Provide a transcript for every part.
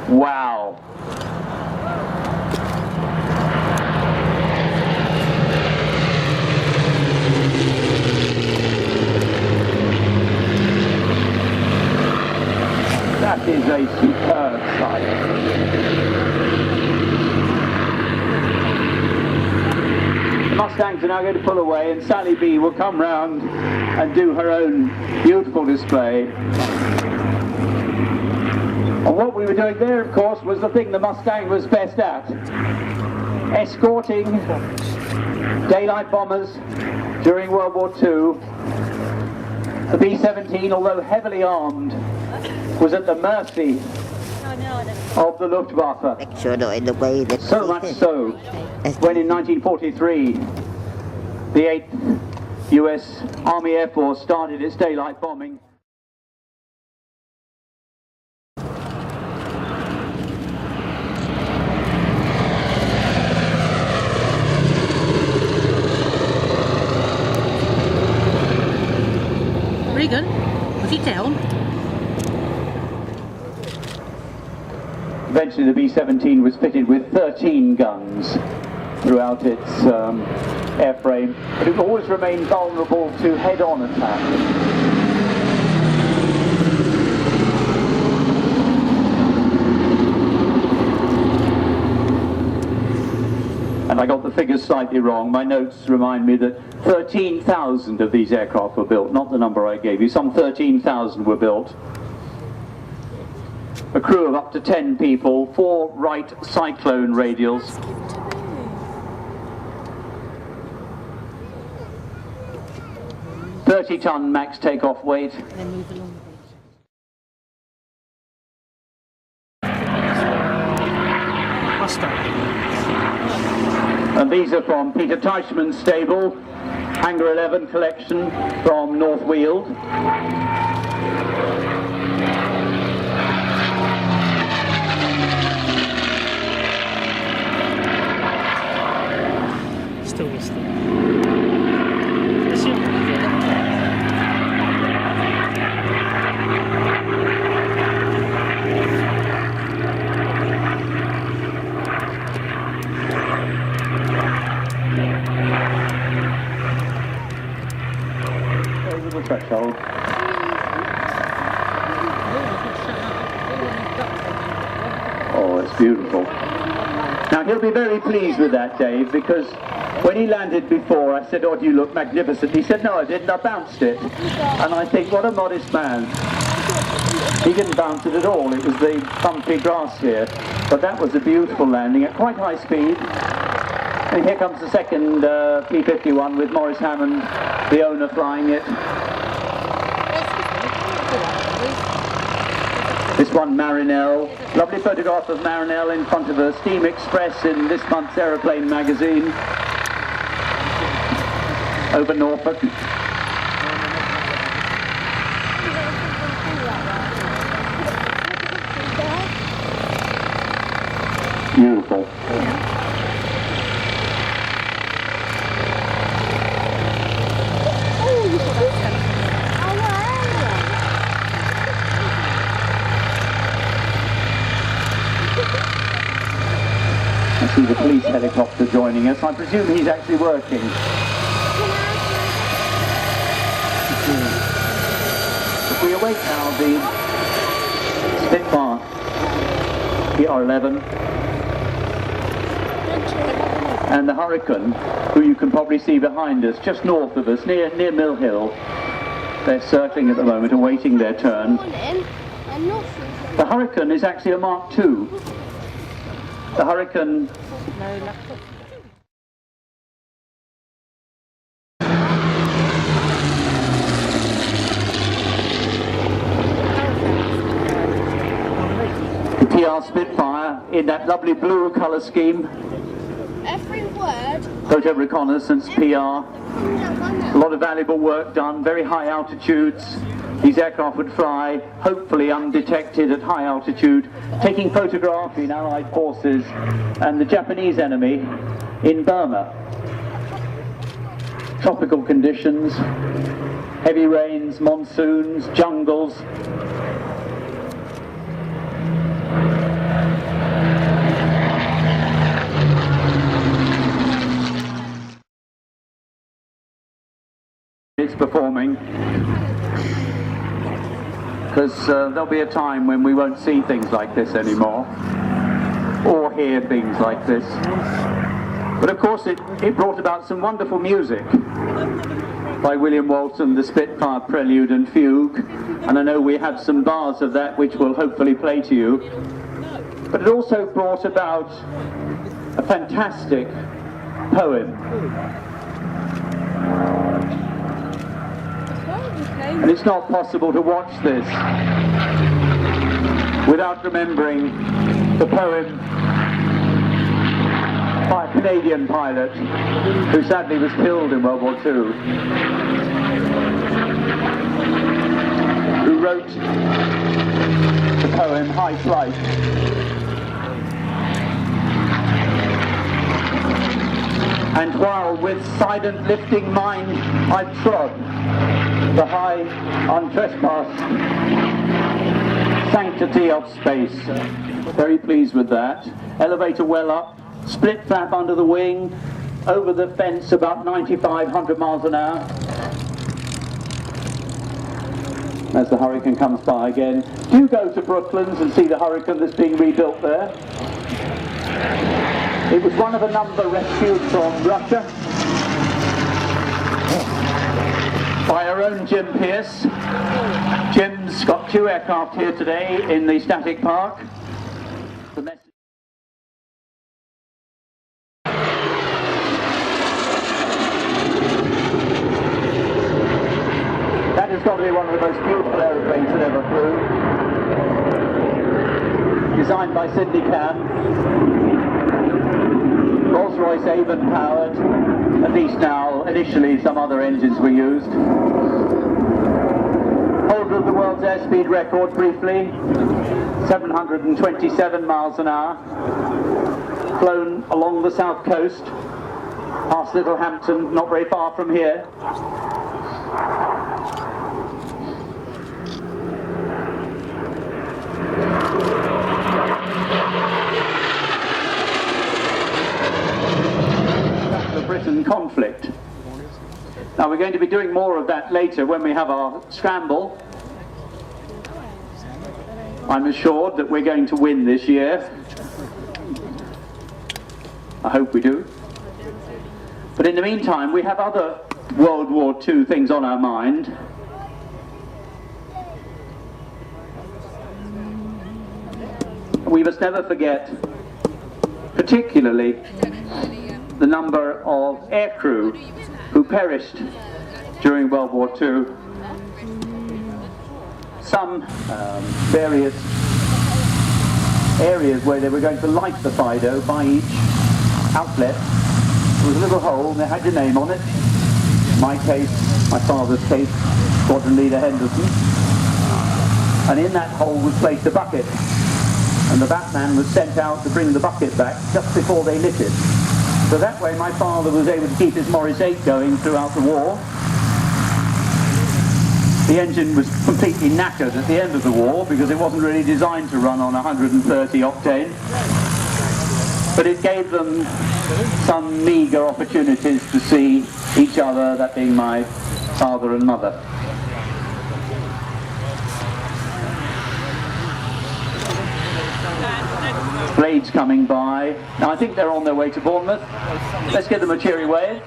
Wow. That is a superb sight. The Mustangs are now going to pull away, and Sally B will come round and do her own beautiful display. And what we were doing there, of course, was the thing the Mustang was best at. Escorting daylight bombers during World War II. The B-17, although heavily armed, was at the mercy of the Luftwaffe. So much so, when in 1943, the 8th US Army Air Force started its daylight bombing. Regan, was he down? Eventually the B-17 was fitted with 13 guns throughout its airframe, but it always remained vulnerable to head-on attack. And I got the figures slightly wrong. My notes remind me that 13,000 of these aircraft were built, not the number I gave you. Some 13,000 were built. A crew of up to 10 people, 4 Wright Cyclone radials. $30-ton max takeoff weight. And these are from Peter Teichmann's stable, Hangar 11 collection from North Weald. Still listening. Over the threshold. Oh, it's beautiful. Now he'll be very pleased with that, Dave, because when he landed before, I said, "Oh, you look magnificent." He said, "No, I didn't, I bounced it." And I think, what a modest man. He didn't bounce it at all, it was the bumpy grass here. But that was a beautiful landing at quite high speed. And here comes the second P-51 with Maurice Hammond, the owner, flying it. This one, Marinelle. Lovely photograph of Marinelle in front of a Steam Express in this month's Aeroplane magazine. Over Norfolk. Beautiful. I see the police helicopter joining us. I presume he's actually working. If we await now the Spitfire PR-11 and the Hurricane, who you can probably see behind us, just north of us, near Mill Hill. They're circling at the moment, awaiting their turn. The Hurricane is actually a Mark II. The Hurricane... The PR Spitfire in that lovely blue colour scheme. Every word. Photo reconnaissance, PR. A lot of valuable work done, very high altitudes. These aircraft would fly, hopefully undetected at high altitude, taking photographs in Allied forces and the Japanese enemy in Burma. tropical conditions, heavy rains, monsoons, jungles. It's performing, because there'll be a time when we won't see things like this anymore, or hear things like this. But of course it brought about some wonderful music by William Walton, the Spitfire Prelude and Fugue, and I know we have some bars of that which we'll hopefully play to you. But it also brought about a fantastic poem. And it's not possible to watch this without remembering the poem by a Canadian pilot who sadly was killed in World War II, who wrote the poem High Flight. And while with silent lifting mind I've trod the high, untrespassed sanctity of space. Very pleased with that. Elevator well up, split flap under the wing, over the fence about 95-100 miles an hour. As the Hurricane comes by again. Do go to Brooklands and see the Hurricane that's being rebuilt there. It was one of a number rescued from Russia by our own Jim Pierce. Jim's got 2 aircraft here today in the static park. The message that has got to be one of the most beautiful aeroplanes that ever flew. Designed by Sidney Cam. Rolls-Royce Avon powered, at least now. Initially some other engines were used. Holder of the world's airspeed record briefly, 727 miles an hour. Flown along the south coast, past Littlehampton, not very far from here. Britain conflict. Now we're going to be doing more of that later when we have our scramble. I'm assured that we're going to win this year. I hope we do. But in the meantime, we have other World War II things on our mind. We must never forget, particularly, the number of aircrew who perished during World War II. Some various areas where they were going to light the Fido by each outlet. There was a little hole and they had your name on it. In my case, my father's case, Squadron Leader Henderson. And in that hole was placed a bucket. And the Batman was sent out to bring the bucket back just before they lit it. So that way my father was able to keep his Morris 8 going throughout the war. The engine was completely knackered at the end of the war because it wasn't really designed to run on 130 octane. But it gave them some meagre opportunities to see each other, that being my father and mother. Blades coming by. Now I think they're on their way to Bournemouth. Let's give them a cheery wave.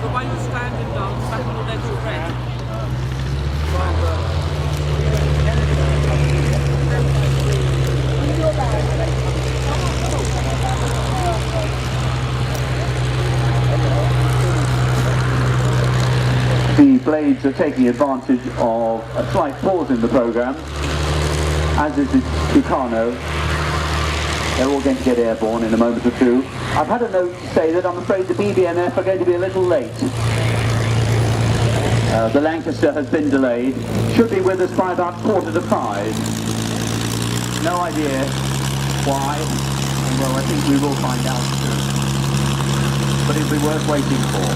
The way you're standing, dog, back on your legs are red. The blades are taking advantage of a slight pause in the programme, as is the Tucano. They're all going to get airborne in a moment or two. I've had a note to say that I'm afraid the BBNF are going to be a little late. The Lancaster has been delayed. Should be with us by about 4:45. No idea why. Well, I think we will find out soon. But it'll be worth waiting for.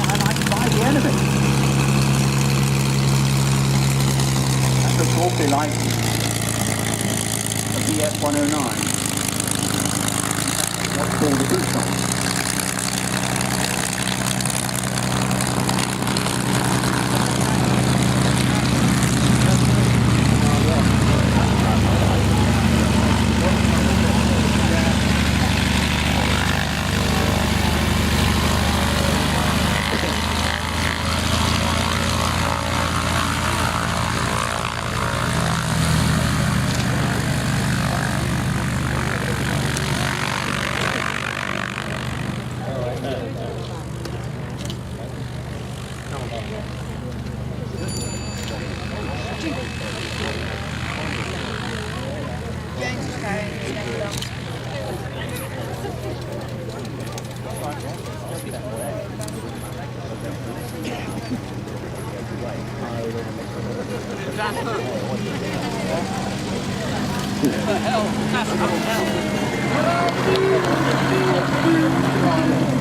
Highlighted by the enemy. That looks awfully like a BF-109. What's called a Busan. Hell, that's hell.